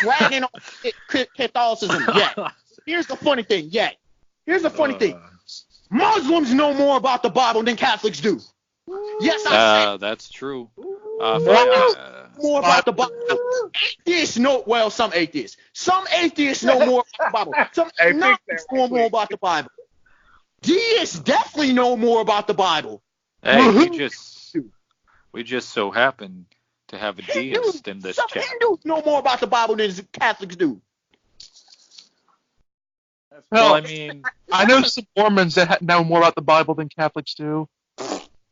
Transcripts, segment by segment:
ragging on Catholicism yet. Here's the funny thing. Muslims know more about the Bible than Catholics do. Yes, I said. That's true. More about the Bible. Atheists know. Well, some atheists. Some atheists know more about the Bible. Some non-atheists know more about the Bible. Deists definitely know more about the Bible. Hey, we just so happen to have a deist in this chat. Some Hindus know more about the Bible than Catholics do. Well, I mean, I know some Mormons that know more about the Bible than Catholics do.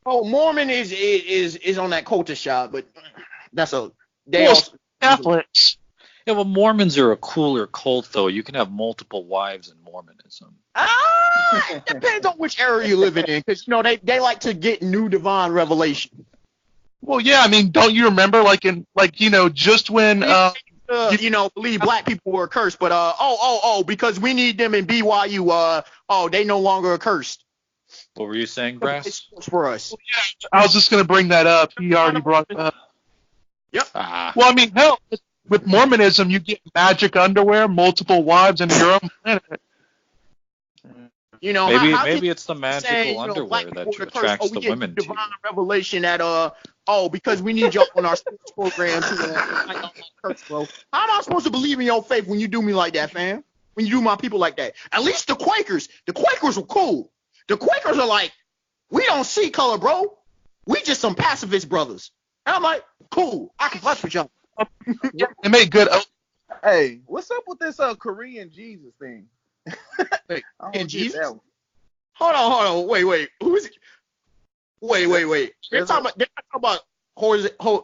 Oh, Mormon is on that culture shot, but that's Catholics. Yeah, well, Mormons are a cooler cult, though. You can have multiple wives in Mormonism. It depends on which area you're living in, because they like to get new divine revelation. Well, yeah, I mean, don't you remember, just when believe black people were cursed, but because we need them in BYU, they no longer are cursed. What were you saying, Brass? It's for us. Well, yeah, I was just going to bring that up. He already brought it up. Yep. Well, I mean, hell, with Mormonism, you get magic underwear, multiple wives, and your own planet. Maybe it's the magical underwear that attracts the women to you. Divine revelation that because we need you on our sports program to curse, bro. How am I supposed to believe in your faith when you do me like that, fam? When you do my people like that? At least the Quakers were cool. The Quakers are like, we don't see color, bro. We just some pacifist brothers. And I'm like, cool. I can fuck with y'all. They make good. Hey, what's up with this Korean Jesus thing? And Jesus? Hold on. Wait. Who's it? Wait. They're talking about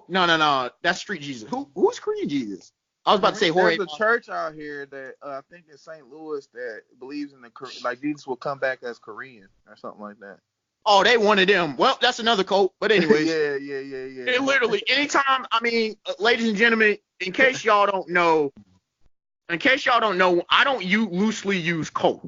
no. That's street Jesus. Who's Korean Jesus? I was about to say Jorge. There's a church out here that I think in St. Louis that believes in Jesus will come back as Korean or something like that. Oh, they one of them. Well, that's another cult. But anyways. Yeah. It literally, anytime, ladies and gentlemen, in case y'all don't know, I don't loosely use cult.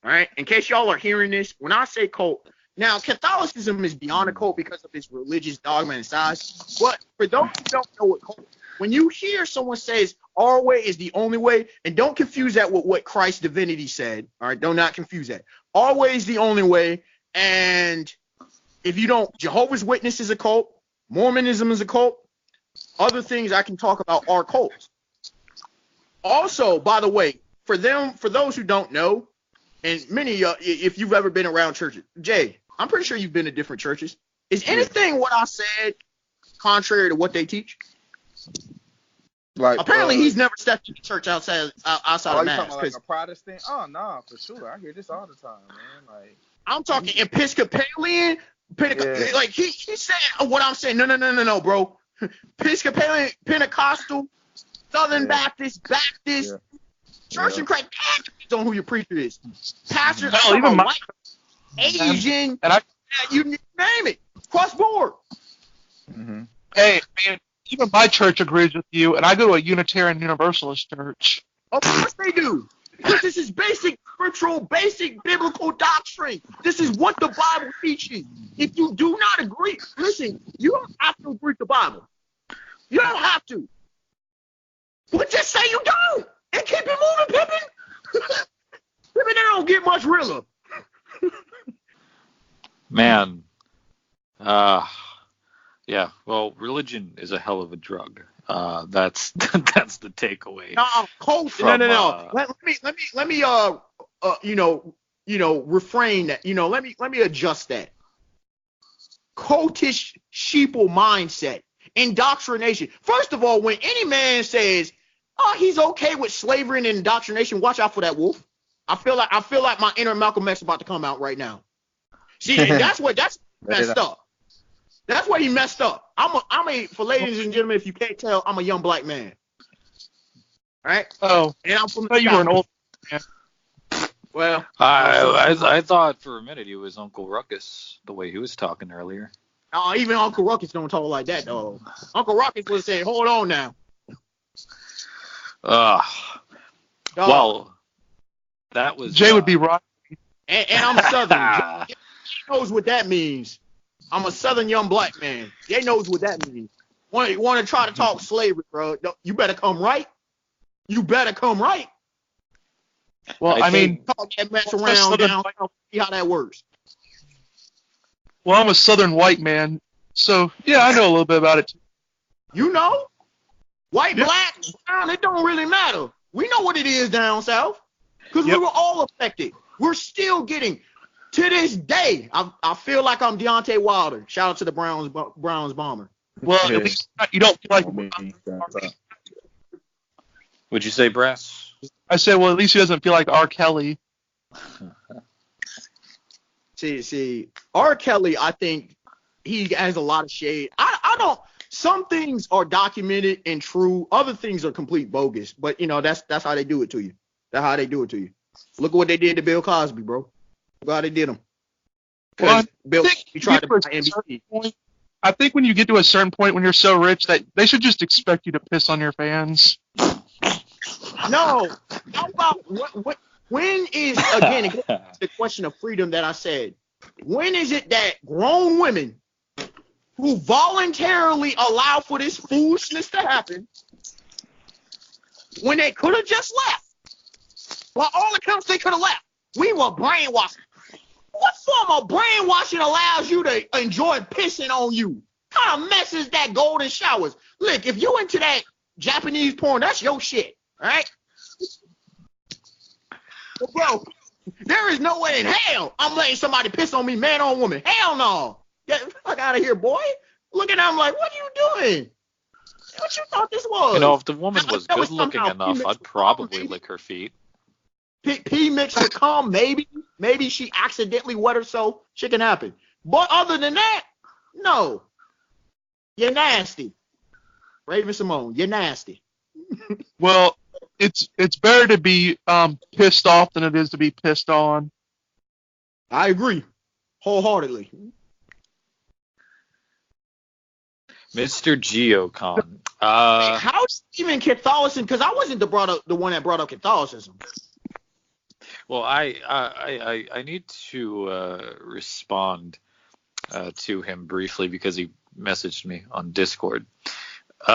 All right? In case y'all are hearing this, when I say cult, now Catholicism is beyond a cult because of its religious dogma and size. But for those who don't know what cult, when you hear someone says our way is the only way, and don't confuse that with what Christ's divinity said. All right? Do not confuse that. Our way is the only way. And if you don't, Jehovah's Witness is a cult, Mormonism is a cult, other things I can talk about are cults. Also, by the way, for those who don't know, and many if you've ever been around churches, Jay, I'm pretty sure you've been to different churches. Is anything what I said contrary to what they teach? Like apparently he's never stepped in the church outside of mass. Talking about like a Protestant? Oh no, for sure. I hear this all the time, man. Like I'm talking Episcopalian, like he said what I'm saying. No, bro. Episcopalian, Pentecostal, Southern Baptist, Church and Christ. Depends on who your preacher is. Pastor, even white, Asian, and you name it, cross board. Mm-hmm. Hey, man, even my church agrees with you, and I go to a Unitarian Universalist church. Of course they do. Because this is basic scriptural, basic biblical doctrine. This is what the Bible teaches. If you do not agree, listen, you don't have to agree with the Bible. You don't have to. But just say you don't and keep it moving, Pippin. Pippin, they don't get much realer. Man. Yeah, well, religion is a hell of a drug. That's the takeaway. No. Let me refrain that. Let me adjust that. Cultish sheeple mindset, indoctrination. First of all, when any man says, "Oh, he's okay with slavery and indoctrination," watch out for that wolf. I feel like my inner Malcolm X about to come out right now. See, that's messed up. That's where he messed up. For ladies and gentlemen, if you can't tell, I'm a young black man. All right? Oh. And I'm from the you were an old man. Well, I thought for a minute he was Uncle Ruckus, the way he was talking earlier. Even Uncle Ruckus don't talk like that, though. Uncle Ruckus would say, hold on now. Well, that was... Jay would be right. And I'm Southern. Jay knows what that means. I'm a Southern young black man. Jay knows what that means. Want to try to talk slavery, bro? You better come right. you better come right. Well, I mean, talk that mess around down, see how that works. Well, I'm a Southern white man, so yeah, I know a little bit about it. You know, white, Yep. black, brown, it don't really matter. We know what it is down south because we Yep. were all affected. We're still getting, to this day, I feel like I'm Deontay Wilder. Shout out to the Browns bomber. Well, Yeah. at least you don't feel like. Would you say, Brass? I said, well, at least he doesn't feel like R. Kelly. See, R. Kelly, I think he has a lot of shade. I don't. Some things are documented and true. Other things are complete bogus. But that's how they do it to you. That's how they do it to you. Look at what they did to Bill Cosby, bro. Look how they did him. Well, Bill Cosby tried to buy NBC. I think when you get to a certain point when you're so rich that they should just expect you to piss on your fans. No. How about when is, again, it goes back to the question of freedom that I said, when is it that grown women who voluntarily allow for this foolishness to happen, when they could have just left? By all accounts, they could have left. We were brainwashed. What form of brainwashing allows you to enjoy pissing on you? What kind of mess is that golden showers? Look, if you into that Japanese porn, that's your shit, all right? But bro, there is no way in hell I'm letting somebody piss on me, man or woman. Hell no. Get the fuck out of here, boy. Looking at him like, what are you doing? What you thought this was? If the woman was good looking enough, I'd probably lick her feet. Pee mixed with cum, maybe she accidentally wet herself. Shit can happen. But other than that, no. You're nasty. Raven Simone, you're nasty. Well, it's better to be pissed off than it is to be pissed on. I agree wholeheartedly. Mr. Geocon. How even Catholicism? Because I wasn't the one that brought up Catholicism. Well, I need to respond to him briefly because he messaged me on Discord. He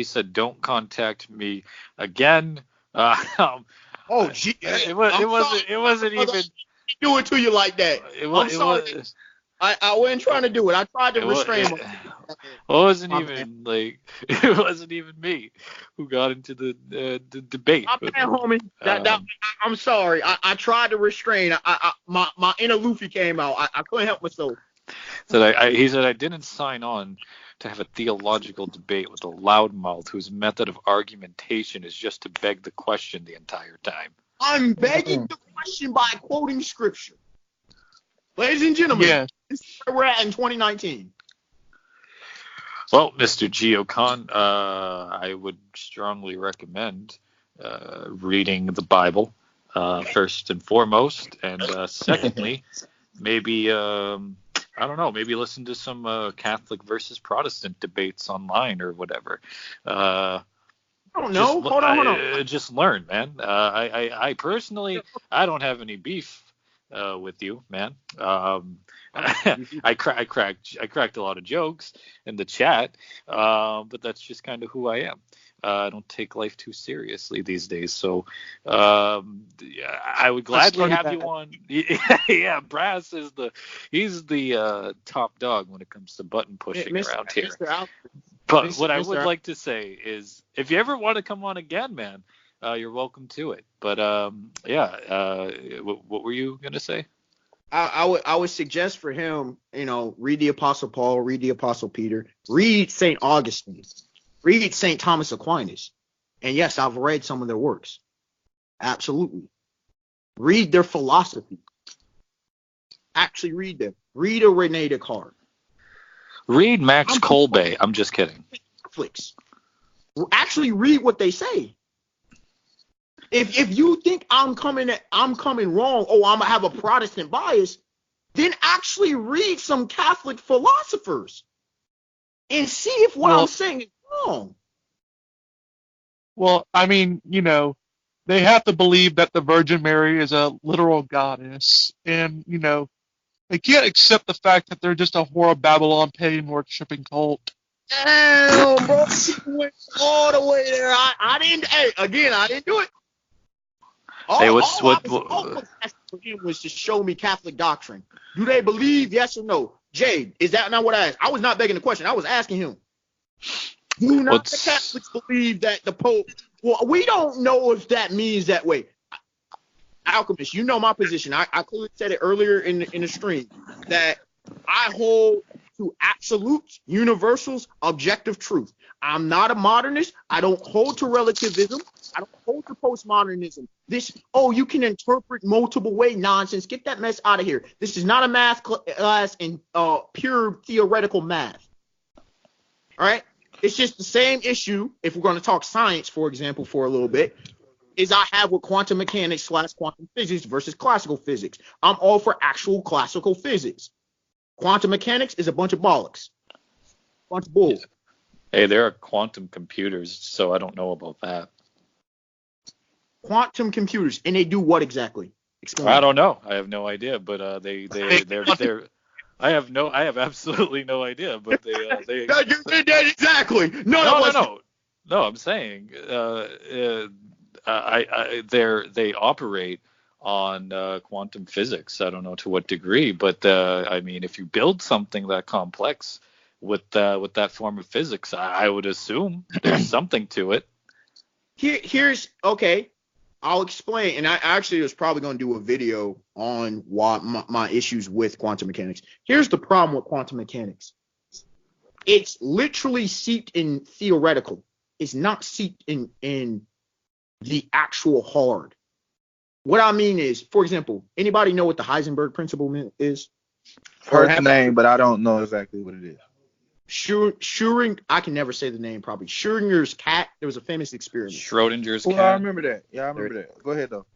said, don't contact me again. Oh, gee, it wasn't even do it to you like that. I'm sorry. I wasn't trying to do it. I tried to restrain him. It wasn't even me who got into the debate. I'm bad, homie. I'm sorry. I tried to restrain. My inner Luffy came out. I couldn't help myself. He said I didn't sign on to have a theological debate with a loudmouth whose method of argumentation is just to beg the question the entire time. I'm begging the question by quoting scripture. Ladies and gentlemen, This is where we're at in 2019. Well, Mr. Geocon, I would strongly recommend reading the Bible first and foremost, and secondly, maybe I don't know, maybe listen to some Catholic versus Protestant debates online or whatever. I don't know. Hold on. Just learn, man. I personally, I don't have any beef with you, man. I cracked a lot of jokes in the chat, but that's just kind of who I am. I don't take life too seriously these days, so I would gladly have you on. Yeah, Brass is he's the top dog when it comes to button pushing around here. But what I would like to say is, if you ever want to come on again, man, you're welcome to it. But what were you gonna say? I would suggest for him, read the Apostle Paul, read the Apostle Peter, read St. Augustine, read St. Thomas Aquinas. And yes, I've read some of their works. Absolutely. Read their philosophy. Actually read them. Read a Rene Descartes. Read Max Kolbe. I'm just kidding. Catholics. Actually read what they say. If you think I'm coming wrong, I'm gonna have a Protestant bias, then actually read some Catholic philosophers and see if what I'm saying is wrong. Well, I mean, they have to believe that the Virgin Mary is a literal goddess, and they can't accept the fact that they're just a whore of Babylon pagan worshiping cult. Damn, bro. You went all the way there. I didn't. Hey, again, I didn't do it. All I was asking for him was to show me Catholic doctrine. Do they believe? Yes or no? Jade, is that not what I asked? I was not begging the question. I was asking him. Do not the Catholics believe that the Pope? Well, we don't know if that means that way. Alchemist, you know my position. I clearly said it earlier in the stream that I hold to absolutes, universals, objective truth. I'm not a modernist. I don't hold to relativism. I don't hold to postmodernism. You can interpret multiple way nonsense. Get that mess out of here. This is not a math class in pure theoretical math. All right? It's just the same issue, if we're going to talk science, for example, for a little bit, is I have with quantum mechanics / quantum physics versus classical physics. I'm all for actual classical physics. Quantum mechanics is a bunch of bollocks. Bunch of bull. Hey, there are quantum computers, so I don't know about that. Quantum computers, and they do what exactly? Explain. I don't know. I have no idea, but they're I have absolutely no idea, but they exactly. No, I'm saying they operate on quantum physics. I don't know to what degree, but I mean, if you build something that complex with that form of physics, I would assume there's something to it. Here's okay. I'll explain, and I actually was probably going to do a video on why my issues with quantum mechanics. Here's the problem with quantum mechanics. It's literally seeped in theoretical. It's not seeped in the actual hard. What I mean is, for example, anybody know what the Heisenberg principle is? Heard the name, but I don't know exactly what it is. I can never say the name probably. Schrodinger's cat. There was a famous experiment. Schrodinger's cat. I remember that. Yeah, I remember that. Go ahead though.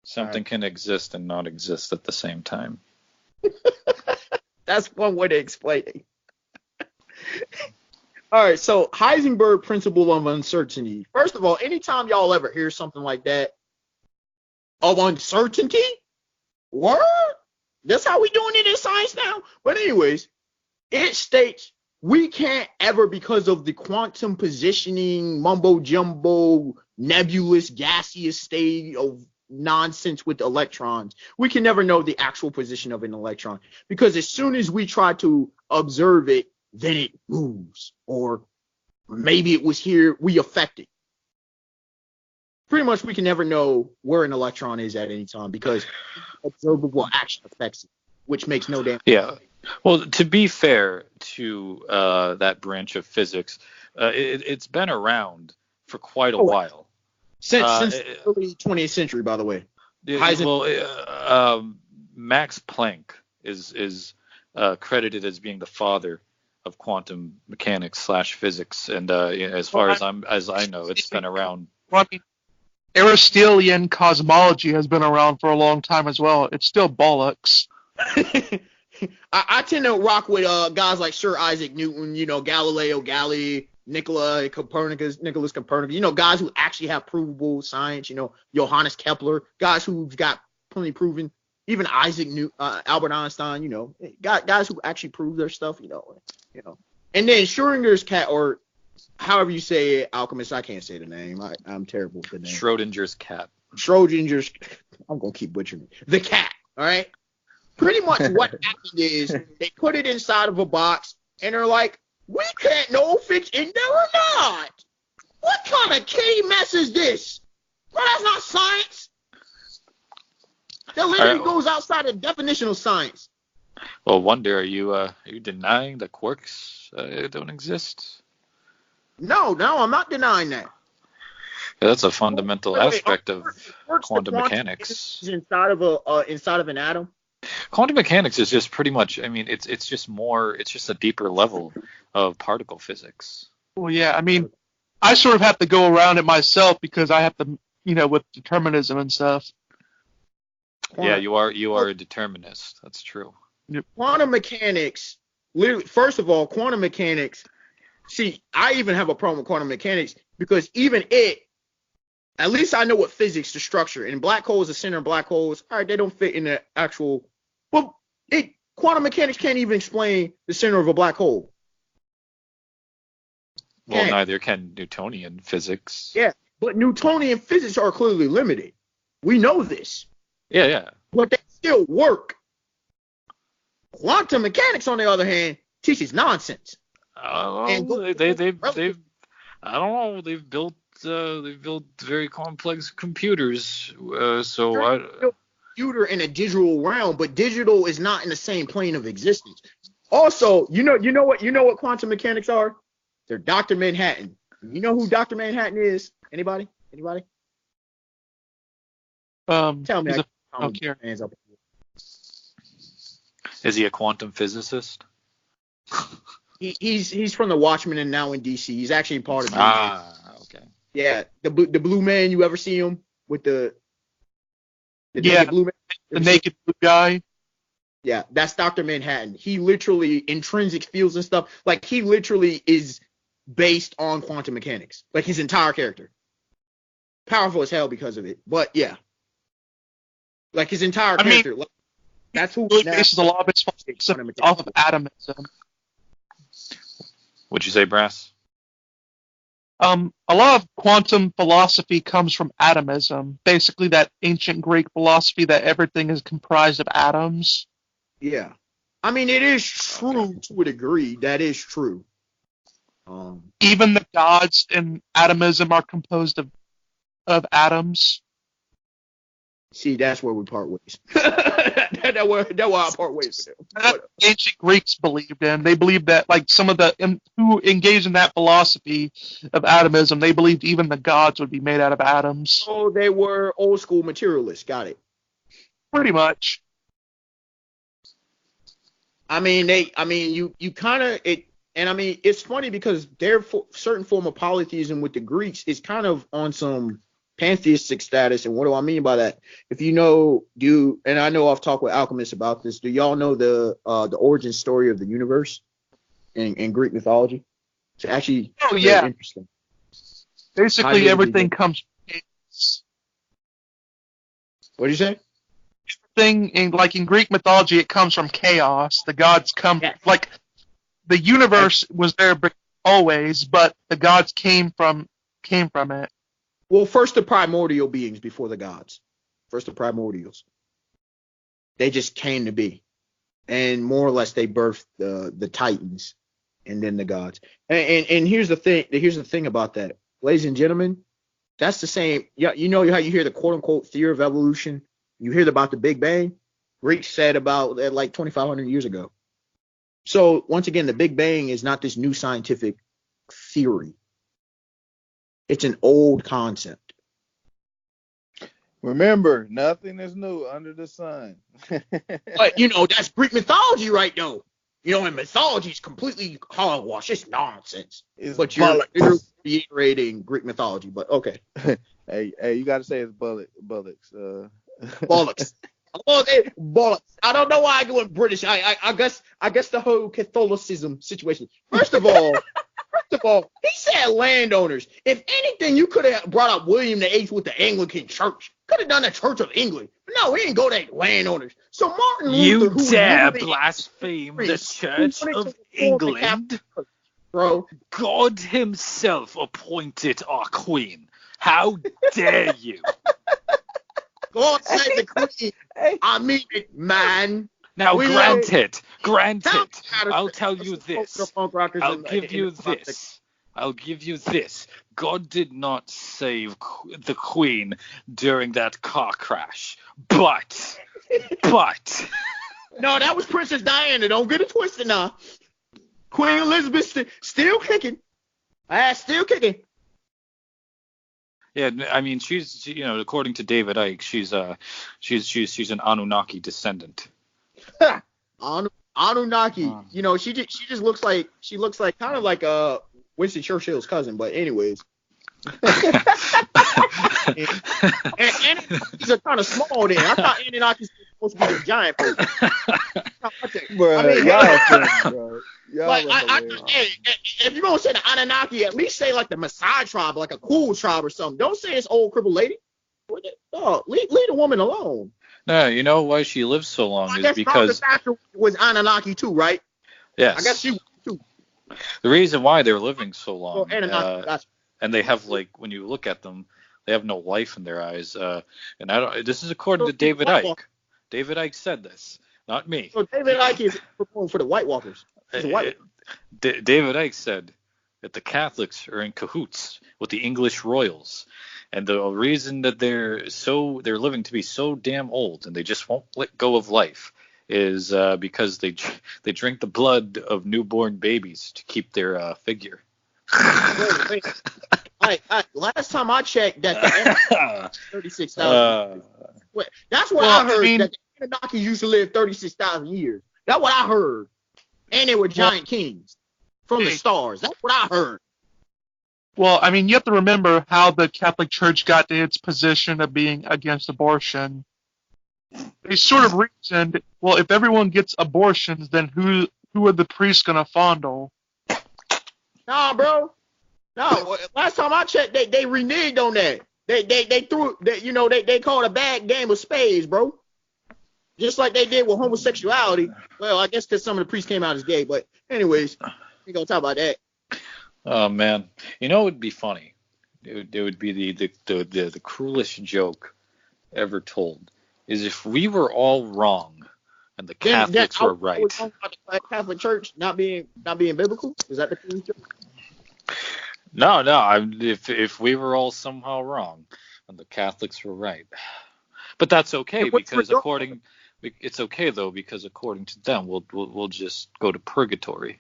Something can exist and not exist at the same time. That's one way to explain it. All right, so Heisenberg principle of uncertainty. First of all, anytime y'all ever hear something like that of uncertainty, word? That's how we doing it in science now. But anyways, it states we can't ever, because of the quantum positioning, mumbo jumbo, nebulous, gaseous state of nonsense with electrons, we can never know the actual position of an electron, because as soon as we try to observe it, then it moves, or maybe it was here, we affect it. Pretty much we can never know where an electron is at any time, because observable action affects it, which makes no damn sense. Yeah. Well, to be fair to that branch of physics, it's been around for quite a while. Since the early 20th century, by the way. Max Planck is credited as being the father of quantum mechanics / physics, and as far as I know, it's been around. Well, I mean, Aristotelian cosmology has been around for a long time as well. It's still bollocks. I tend to rock with guys like Sir Isaac Newton, Galileo Galilei, Nicholas Copernicus, guys who actually have provable science, Johannes Kepler, guys who've got plenty proven, even Isaac Newton, Albert Einstein, guys who actually prove their stuff, And then Schrodinger's cat, or however you say it, Alchemist, I can't say the name. I'm terrible with the name. Schrodinger's cat. I'm going to keep butchering it. The cat, all right? Pretty much what happened is they put it inside of a box, and they're like, we can't know if it's in there or not. What kind of kitty mess is this? Well, that's not science. That literally goes outside the definition of science. Well, Wonder, are you denying that quarks don't exist? No, I'm not denying that. Yeah, that's a fundamental aspect of quantum mechanics. Inside of an atom. Quantum mechanics is just pretty much, I mean, it's just a deeper level of particle physics. Well, yeah, I mean, I sort of have to go around it myself because I have to, with determinism and stuff. Yeah, you are a determinist. That's true. Yep. Quantum mechanics, literally, first of all, quantum mechanics, see, I even have a problem with quantum mechanics because even at least I know what physics, the structure, and black holes, the center of black holes, all right, they don't fit in the actual, well, quantum mechanics can't even explain the center of a black hole. Well, neither can Newtonian physics. Yeah, but Newtonian physics are clearly limited. We know this. Yeah. But they still work. Quantum mechanics, on the other hand, teaches nonsense. They've I don't know. They've built very complex computers. Computer in a digital realm, but digital is not in the same plane of existence. Also, you know what quantum mechanics are? They're Dr. Manhattan. You know who Dr. Manhattan is? Anybody? Tell me. Hands up. Is he a quantum physicist? He's from the Watchmen and now in DC. He's actually part of. Okay. Yeah, the blue man. You ever see him with the naked blue man? The naked blue guy. Yeah, that's Dr. Manhattan. He literally intrinsic fields and stuff. Like he literally is based on quantum mechanics. Like his entire character. Powerful as hell because of it. But yeah, like his entire character. Like, that's who really bases a lot of its off of atomism. What'd you say, Brass? A lot of quantum philosophy comes from atomism. Basically, that ancient Greek philosophy that everything is comprised of atoms. Yeah, I mean it is true to a degree. That is true. Even the gods in atomism are composed of atoms. See, that's where we part ways. that's where I part ways with That's what ancient Greeks believed in. They believed that, like, some of who engaged in that philosophy of atomism, they believed even the gods would be made out of atoms. So they were old school materialists. Got it. Pretty much. You kind of it, and I mean, it's funny because their certain form of polytheism with the Greeks is kind of on some pantheistic status. And what do I mean by that? If you know, and I know I've talked with alchemists about this. Do y'all know the origin story of the universe in Greek mythology? It's actually interesting. Basically, everything comes from chaos. What did you say? Everything in Greek mythology, it comes from chaos. The gods come like the universe was there always, but the gods came from it. Well, first the primordial beings before the gods. First the primordials. They just came to be. And more or less they birthed the Titans and then the gods. And here's the thing about that. Ladies and gentlemen, that's the same. Yeah, you know how you hear the quote unquote theory of evolution? You hear about the Big Bang? Greeks said about that like 2,500 years ago. So once again, the Big Bang is not this new scientific theory. It's an old concept. Remember, nothing is new under the sun. But, that's Greek mythology right now. And mythology is completely hogwash. It's nonsense. But you're reiterating Greek mythology. But, okay. Hey, you got to say it's bullocks. Bollocks. Bollocks. I don't know why I go in British. I guess the whole Catholicism situation. First of all, he said landowners. If anything, you could have brought up William VIII with the Anglican Church. Could have done the Church of England. But no, he didn't go to landowners. So Martin Luther, you dare blaspheme the Church of England, bro? God Himself appointed our Queen. How dare you? God said the Queen. I mean it, man. Now, granted, I'll tell you this. I'll give you this. God did not save the Queen during that car crash. But. No, that was Princess Diana. Don't get it twisted now. Queen Elizabeth still kicking. Still kicking. Yeah, I mean, she's, according to David Icke, she's an Anunnaki descendant. Anunnaki, she just looks like kind of like Winston Churchill's cousin, but anyways. and he's kind of small there. I thought Anunnaki's supposed to be a giant person. If you're gonna say the Anunnaki, at least say like the Maasai tribe, like a cool tribe or something. Don't say it's old crippled lady. Leave the woman alone. No, you know why she lives so long is because Dr. Thatcher was Anunnaki too, right? Yes. I guess she was too. The reason why they're living so long, Well, Anunnaki, gotcha. and they have like when you look at them, they have no life in their eyes. And I don't. This is according to David Icke. David Icke said this, not me. So David Icke is performing for the White Walkers. He's a White Walker. David Icke said that the Catholics are in cahoots with the English royals, and the reason that they're living to be so damn old and they just won't let go of life is because they drink the blood of newborn babies to keep their figure. Wait. Last time I checked, that 36,000. That's what I heard. That the Anunnaki used to live 36,000 years. That's what I heard. And they were giant kings from the stars. That's what I heard. Well, I mean, you have to remember how the Catholic Church got to its position of being against abortion. They sort of reasoned, well, if everyone gets abortions, then who are the priests going to fondle? Nah, bro. No, last time I checked, they reneged on that. They threw they called a bad game of spades, bro. Just like they did with homosexuality. Well, I guess because some of the priests came out as gay, but anyways, we gonna talk about that. Oh man, it would be funny. It would be the cruelest joke ever told. Is if we were all wrong and the Catholics were right. Was wrong about the Catholic Church not being biblical? Is that the case? No. If we were all somehow wrong and the Catholics were right, but that's okay because it's okay though because according to them we'll just go to purgatory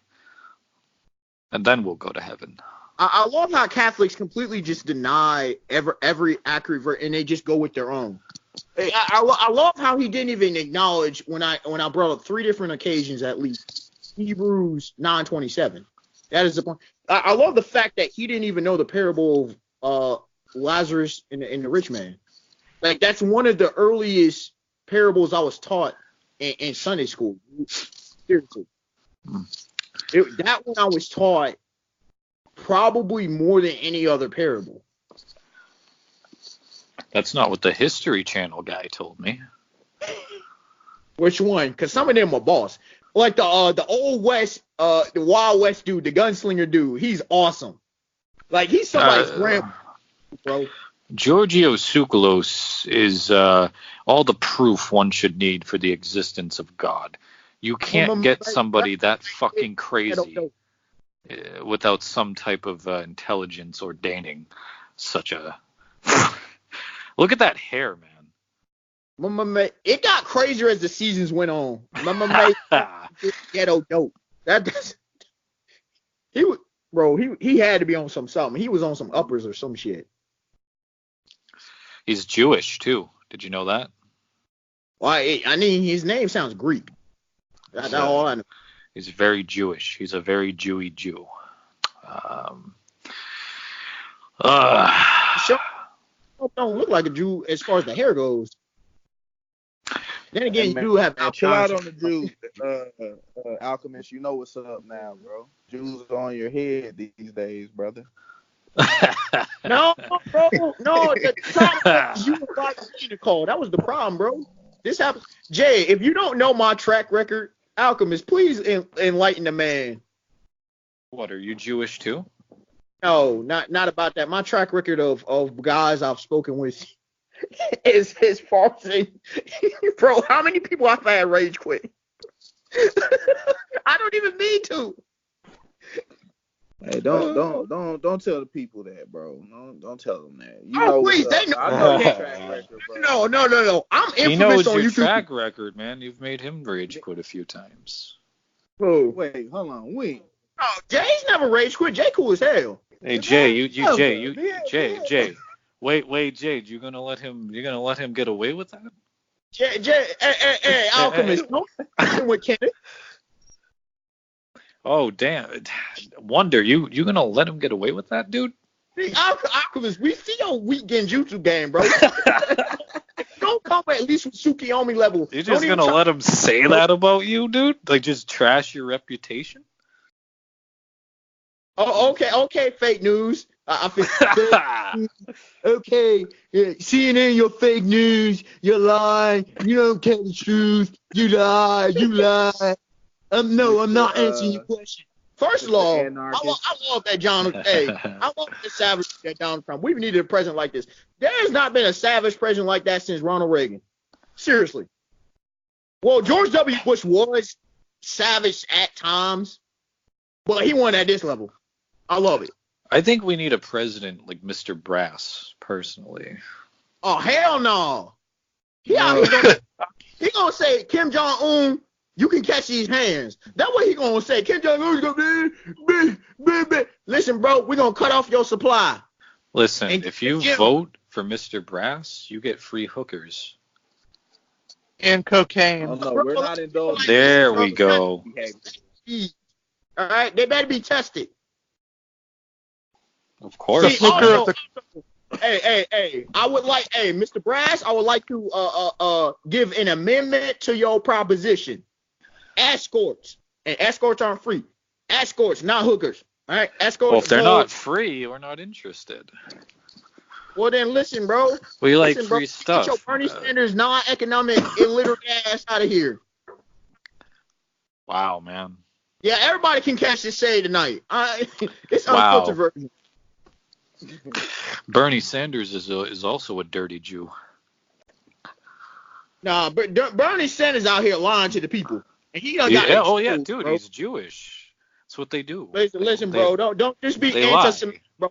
and then we'll go to heaven. I love how Catholics completely just deny every accurate verse and they just go with their own. I love how he didn't even acknowledge when I brought up 3 different occasions at least Hebrews 9:27. That is the point. I love the fact that he didn't even know the parable of Lazarus and the rich man. Like that's one of the earliest parables I was taught in Sunday school. Seriously, that one I was taught probably more than any other parable. That's not what the History Channel guy told me. Which one? Because some of them are boss. Like the old West, the Wild West dude, the gunslinger dude. He's awesome. Like he's somebody's grandpa, bro. Giorgio Tsoukalos is all the proof one should need for the existence of God. You can't get somebody that fucking crazy without some type of intelligence ordaining such a. Look at that hair, man. It got crazier as the seasons went on. Ghetto dope. He had to be on something. He was on some uppers or some shit. He's Jewish too. Did you know that? Well, I mean, his name sounds Greek. That's all I know. He's very Jewish. He's a very Jewy Jew. Don't look like a Jew as far as the hair goes. Then again, you do have chill out on the Jews, Alchemist. You know what's up now, bro. Jews are on your head these days, brother. No, bro, no. The problem was you were about to the call. That was the problem, bro. This happens. Jay, if you don't know my track record, Alchemist, please enlighten the man. What, are you Jewish too? No, not about that. My track record of guys I've spoken with is as far as bro, how many people I've had rage quit? I don't even mean to. Hey, don't tell the people that, bro. Don't tell them that. You know please, they know. I know your track record, bro. No. I'm infamous he knows on your YouTube. Track record, man. You've made him rage quit a few times. Bro, wait, hold on, wait. Oh, Jay's never rage quit. Jay cool as hell. Hey Jay, Jay. Wait, Jay, you gonna let him get away with that? Jay, hey, Alchemist, don't with Kenneth. Oh damn, Wonder, you gonna let him get away with that, dude? Hey, Alchemist, we see your weak genjutsu game, bro. Don't come at least with Tsukiyomi level. You're just gonna let him say that about you, dude? Like just trash your reputation? Oh, okay, fake news. I feel okay. Yeah, CNN, you're fake news. You lie. You don't tell the truth. You lie. I'm not answering your question. First of all, Anarchist. I love that I love the savage that Donald Trump. We've needed a president like this. There has not been a savage president like that since Ronald Reagan. Seriously. Well, George W. Bush was savage at times, but he wasn't at this level. I love it. I think we need a president like Mr. Brass, personally. Oh, hell no. He gonna say, Kim Jong-un, you can catch these hands. That way he gonna say, Kim Jong-un's gonna be. Listen, bro, we're gonna cut off your supply. Listen, if you vote for Mr. Brass, you get free hookers. And cocaine. Oh, no, we're not indulging. There we go. All right, they better be tested. Of course. See, also, hey, I would like, Mr. Brass, I would like to give an amendment to your proposition. Escorts, and escorts aren't free. Escorts, not hookers. All right, escorts. Well, if they're not free, we're not interested. Well, then listen, bro. We like free stuff. Get your Bernie Sanders non-economic illiterate ass out of here. Wow, man. Yeah, everybody can catch this shade tonight. It's unfiltered version. Bernie Sanders is also a dirty Jew. Nah, but Bernie Sanders out here lying to the people, and he done got dude, bro. He's Jewish. That's what they do. Listen, bro, don't just be anti-Semitic, bro.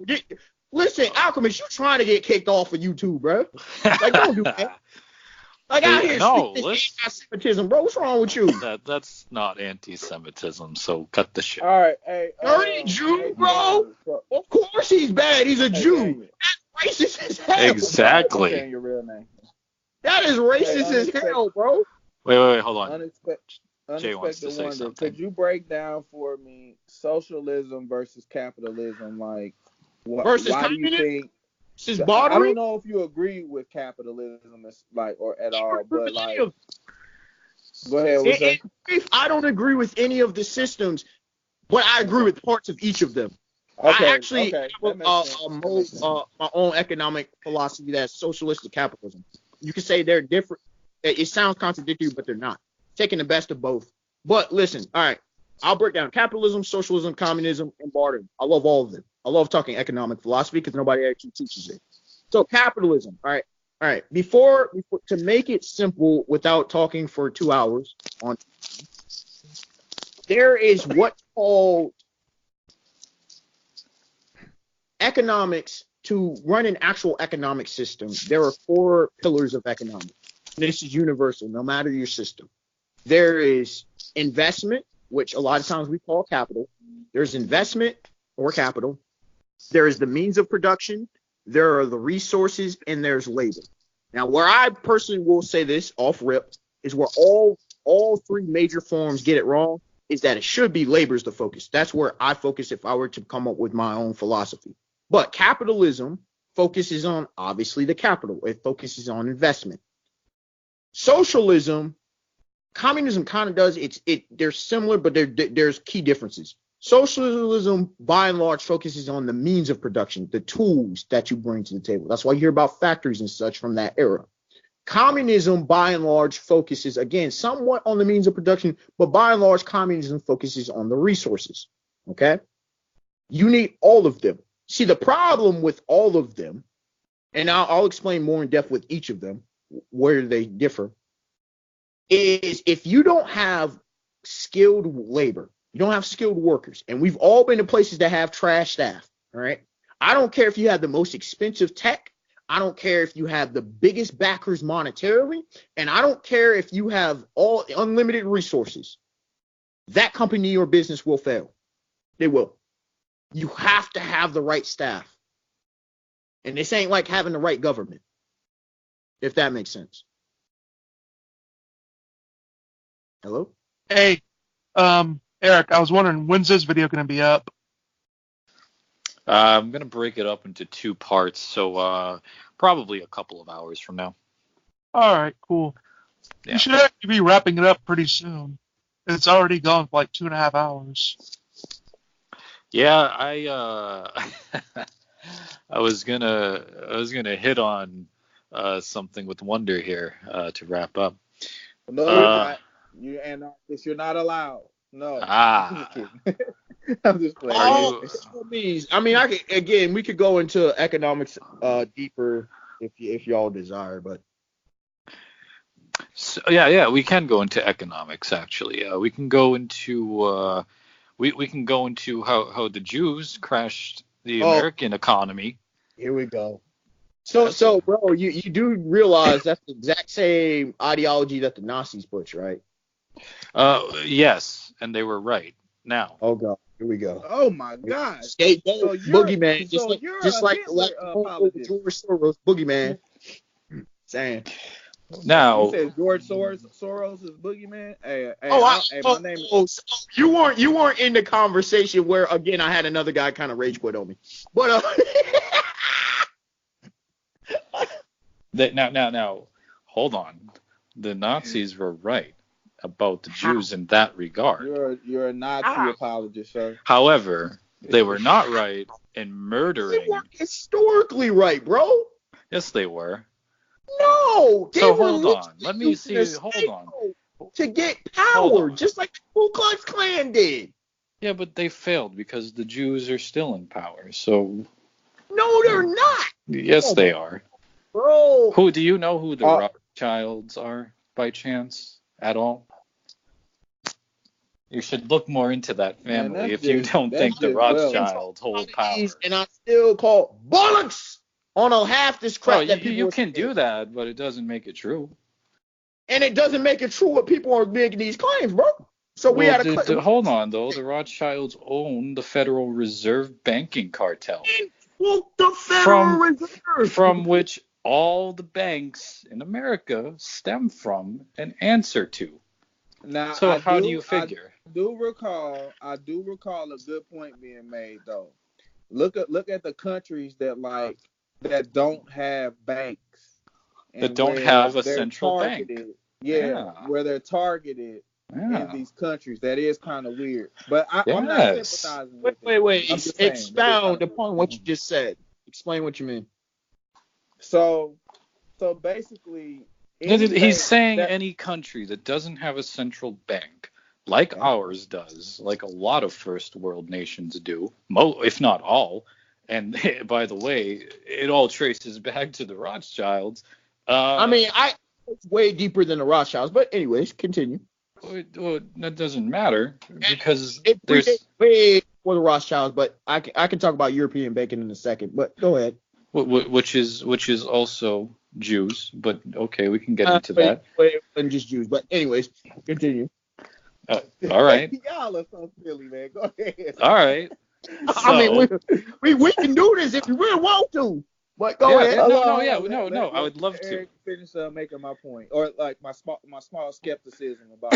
Listen, Alchemist, you trying to get kicked off of YouTube, bro? Like, don't do that. Like, out here speaking anti-Semitism, bro. What's wrong with you? That's not anti-Semitism, so cut the shit. All right, hey. Dirty Jew, bro. Of course he's bad. He's a Jew. That's racist as hell. Exactly. Bro. Your real name. That is racist as hell, bro. Wait, hold on. Jay wants to say wonder, something. could you break down for me socialism versus capitalism? Like, why do you think? I don't know if you agree with capitalism, or at all, but like, go ahead. I don't agree with any of the systems, but I agree with parts of each of them. Okay, I actually have my own economic philosophy that's socialistic capitalism. You can say they're different. It sounds contradictory, but they're not. Taking the best of both. But listen, all right, I'll break down capitalism, socialism, communism, and bartering. I love all of them. I love talking economic philosophy because nobody actually teaches it. So capitalism, all right. Before to make it simple without talking for 2 hours on, there is what's called economics. To run an actual economic system, there are 4 pillars of economics. This is universal, no matter your system. There is investment, which a lot of times we call capital. There's investment or capital. There is the means of production. There are the resources, and there's labor. Now, where I personally will say this off rip is where all 3 major forms get it wrong is that it should be labor is the focus. That's where I focus if I were to come up with my own philosophy. But capitalism focuses on, obviously, the capital. It focuses on investment. Socialism, communism kind of does. They're similar, but there's key differences. Socialism, by and large, focuses on the means of production, the tools that you bring to the table. That's why you hear about factories and such from that era. Communism, by and large, focuses, again, somewhat on the means of production, but by and large, communism focuses on the resources. Okay? You need all of them. See, the problem with all of them, and I'll explain more in depth with each of them, where they differ, is if you don't have skilled labor, you don't have skilled workers, and we've all been to places that have trash staff, all right? I don't care if you have the most expensive tech. I don't care if you have the biggest backers monetarily, and I don't care if you have all unlimited resources. That company or business will fail. They will. You have to have the right staff. And this ain't like having the right government, if that makes sense. Hello? Hey, Eric, I was wondering, when's this video going to be up? I'm going to break it up into 2 parts, so probably a couple of hours from now. All right, cool. Yeah. You should actually be wrapping it up pretty soon. It's already gone for like 2.5 hours. Yeah, I was gonna hit on something with Wonder here to wrap up. No, you're not. You're anarchist. You're not allowed. No. I'm just playing. I mean, we could go into economics deeper if y'all desire, but So, yeah, we can go into economics actually. We can go into we can go into how the Jews crashed the American economy. Here we go. So, bro, you do realize that's the exact same ideology that the Nazis pushed, right? Yes, and they were right. Now. Oh God, here we go. Oh my God. Scapegoat, boogeyman, just like Hitler apologist. George Soros, boogeyman. Saying. Now. You said George Soros is boogeyman. My name. You weren't in the conversation where again I had another guy kind of rage quit on me, but Now, hold on. The Nazis were right about the Jews in that regard. You're a Nazi apologist, sir. However, they were not right in murdering. They weren't historically right, bro. Yes, they were. No. So hold on. Let me see. Hold on. To get power, just like the Ku Klux Klan did. Yeah, but they failed because the Jews are still in power. So. No, they're not. Yes, they are. Bro. Who do you know who the Rothschilds are by chance at all? You should look more into that family if you don't think the Rothschilds hold power. And I still call bollocks on half this crap that people. You can do that, but it doesn't make it true. And it doesn't make it true what people are making these claims, bro. So we had to hold on though. The Rothschilds own the Federal Reserve banking cartel. The Federal Reserve, from which all the banks in America stem from and answer to. Now, so how do you figure? I do recall a good point being made though. Look at the countries that don't have banks. That don't have a central bank. Where they're targeted in these countries. That is kind of weird. But I'm not sympathizing with it. Wait. Expound upon what you just said. Explain what you mean. So basically, he's saying any country that doesn't have a central bank, like ours does, like a lot of first world nations do, if not all. And by the way, it all traces back to the Rothschilds. It's way deeper than the Rothschilds, but anyways, continue. Well, that doesn't matter because there's way for the Rothschilds, but I can talk about European banking in a second. But go ahead. Which is also Jews, but okay, we can get into that. And just Jews, but anyways, continue. All right. Y'all are so silly, man. Go ahead. All right. So, I mean, we can do this if you really want to. But go ahead. No. I would love to finish making my point, or like my small skepticism about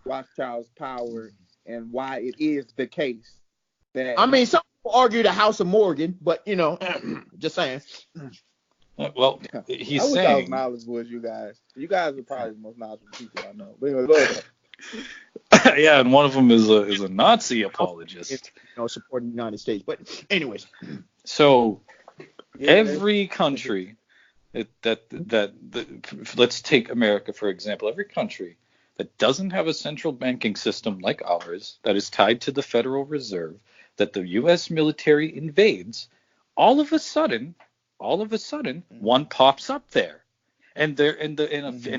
Rothschild's power and why it is the case that. I mean, some people argue the House of Morgan, but just saying. Well, he's saying. I wish I was knowledgeable as you guys. You guys are probably the most knowledgeable people I know. But anyway, go ahead. Yeah, and one of them is a Nazi apologist. Supporting the United States. But anyways. So. Every country let's take America for example. Every country that doesn't have a central banking system like ours, that is tied to the Federal Reserve, that the U.S. military invades, all of a sudden, one pops up there, and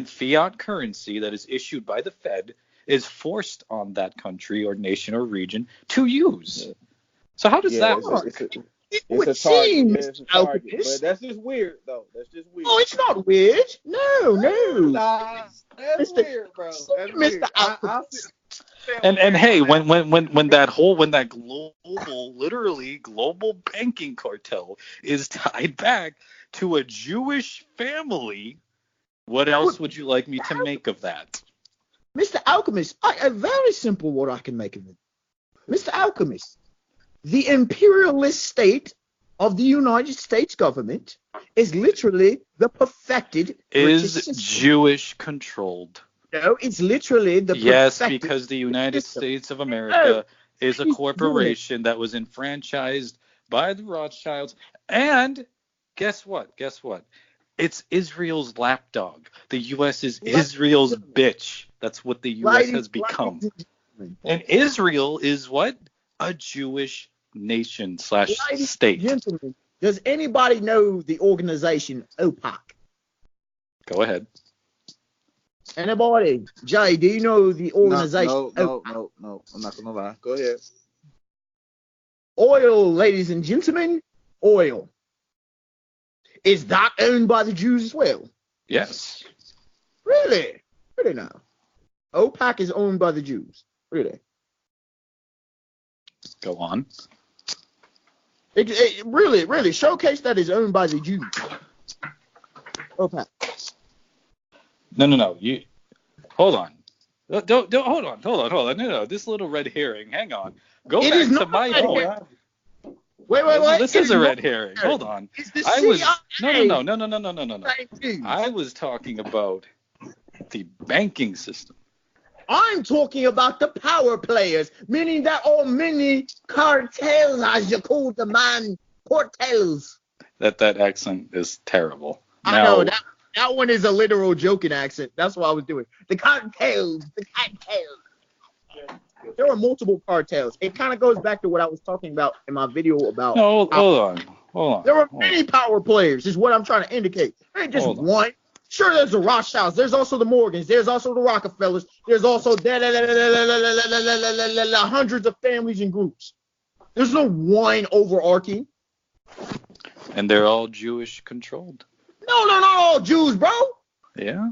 fiat currency that is issued by the Fed is forced on that country or nation or region to use. So how does that work? It would seem, Mr. Alchemist. But that's just weird, though. That's just weird. Oh, it's not weird. No. Nah, that's weird, bro. That's Mr. Alchemist. And hey, when that literally global banking cartel is tied back to a Jewish family, what else would you like me to make of that? Mr. Alchemist, a very simple what I can make of it. Mr. Alchemist. The imperialist state of the United States government is literally the perfected British system. Jewish controlled. No, it's literally the perfected because the United States of America is a corporation that was enfranchised by the Rothschilds. And guess what? It's Israel's lapdog. The U.S. is Israel's bitch. That's what the U.S. has become. And Israel is what? a Jewish nation / state. Gentlemen, does anybody know the organization OPAC? Go ahead. Anybody? Jay, do you know the organization? No. I'm not gonna lie. Go ahead. Oil, ladies and gentlemen, oil. Is that owned by the Jews as well? Yes. Really? Really now? OPAC is owned by the Jews. Really? Go on. It really showcase that is owned by the Jews. OPAC. No. You hold on. Don't hold on. No. This little red herring. Hang on. Go back to my point. Wait. This is a red herring. Hold on. No. I was talking about the banking system. I'm talking about the power players, meaning that all many cartels, as you call the man, cartels. That accent is terrible. I know that one is a literal joking accent. That's what I was doing. The cartels. There are multiple cartels. It kind of goes back to what I was talking about in my video about. No, hold on. There are many power players, is what I'm trying to indicate. There ain't just one. Sure, there's the Rothschilds. There's also the Morgans. There's also the Rockefellers. There's also hundreds of families and groups. There's no one overarching. And they're all Jewish controlled. No, not all Jews, bro. Yeah.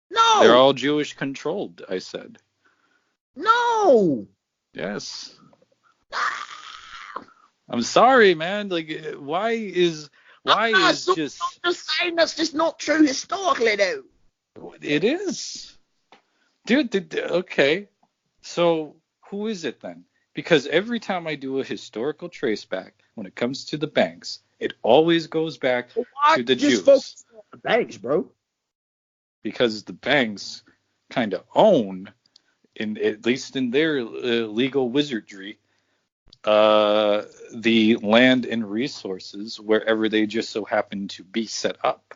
No. They're all Jewish controlled, I said. No. Yes. I'm sorry, man. Like, why is just saying that's just not true historically, though. It is, dude. Okay, so who is it then? Because every time I do a historical traceback when it comes to the banks, it always goes back to the Jews. Focus on the banks, bro. Because the banks kind of own, at least in their legal wizardry, the land and resources wherever they just so happen to be set up.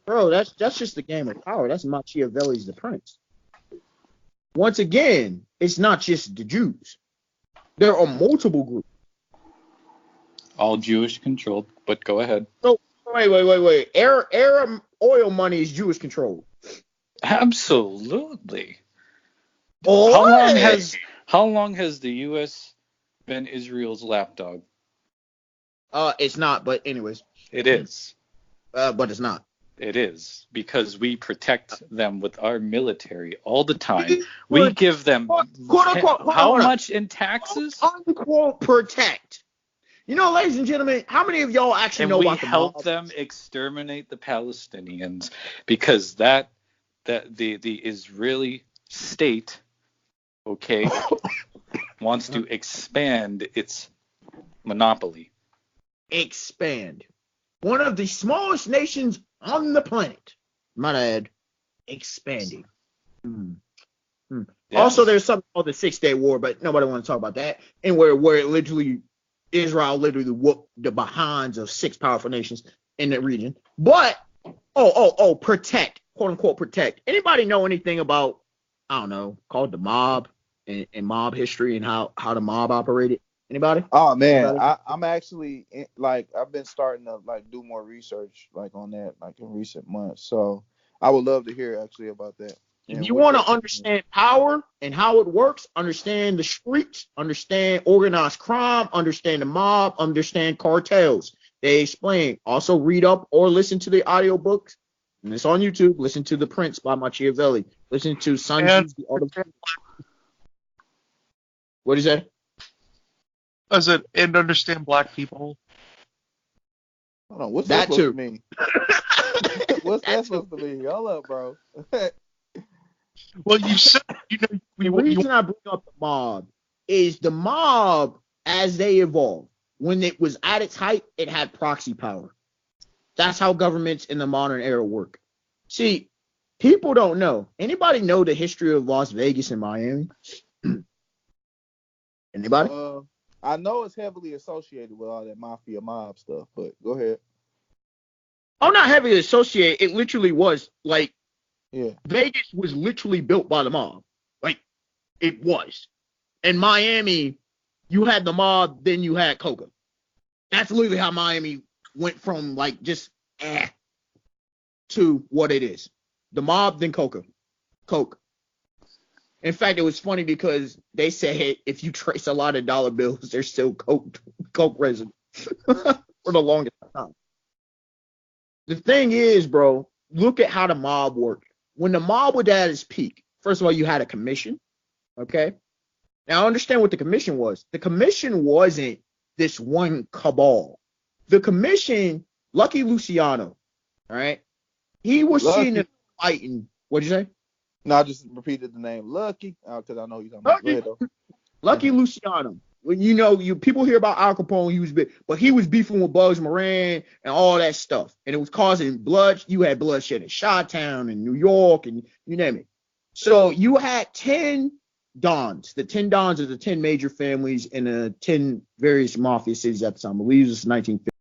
Bro, that's just the game of power. That's Machiavelli's The Prince. Once again, it's not just the Jews. There are multiple groups. All Jewish controlled, but go ahead. So wait. Arab oil money is Jewish controlled. Absolutely. Oh, How long has the U.S. been Israel's lapdog? It's not, but anyways. It is. But it's not. It is, because we protect them with our military all the time. We give them how much in taxes? Unquote protect. You know, ladies and gentlemen, how many of y'all actually know about the mob? And we help them exterminate the Palestinians because the Israeli state, okay, wants to expand its monopoly. Expand. One of the smallest nations on the planet, might add, expanding. Yes. Also, there's something called the 6-Day War, but nobody wants to talk about that. And where Israel literally whooped the behinds of 6 powerful nations in the region. But protect, quote unquote protect. Anybody know anything about, I don't know, called the mob and mob history and how the mob operated? Anybody? Oh man, I'm actually I've been starting to do more research on that in recent months. So I would love to hear actually about that. If you want to understand power and how it works, understand the streets, understand organized crime, understand the mob, understand cartels. They explain. Also read up or listen to the audiobooks. And it's on YouTube. Listen to The Prince by Machiavelli. Listen to Sun Tzu's The Art of War. What is that? And understand black people. Hold on, what's that supposed to mean? What's that supposed to mean? Hold up, bro. Well, you said, the reason I bring up the mob is the mob, as they evolved, when it was at its height, it had proxy power. That's how governments in the modern era work. See, people don't know. Anybody know the history of Las Vegas and Miami? Anybody? I know it's heavily associated with all that mafia mob stuff, but go ahead. Oh, not heavily associated. It literally was yeah. Vegas was literally built by the mob. It was. In Miami, you had the mob, then you had coca. That's literally how Miami went from like just to what it is. The mob, then coca. Coke. In fact, it was funny because they said if you trace a lot of dollar bills, there's still coke residue for the longest time. The thing is, bro, look at how the mob worked. When the mob was at its peak, first of all, you had a commission. Okay. Now, I understand what the commission was. The commission wasn't this one cabal. The commission, Lucky Luciano, all right? He was seen as fighting. What'd you say? No, I just repeated the name Lucky because I know you're talking about. Go ahead, though. Lucky Luciano. When people hear about Al Capone, but he was beefing with Bugs Moran and all that stuff, and it was causing blood. You had bloodshed in Chi-Town and New York, and you name it. So you had 10 Dons. The 10 Dons are the 10 major families in the 10 various mafia cities at the time. I believe it was 1950.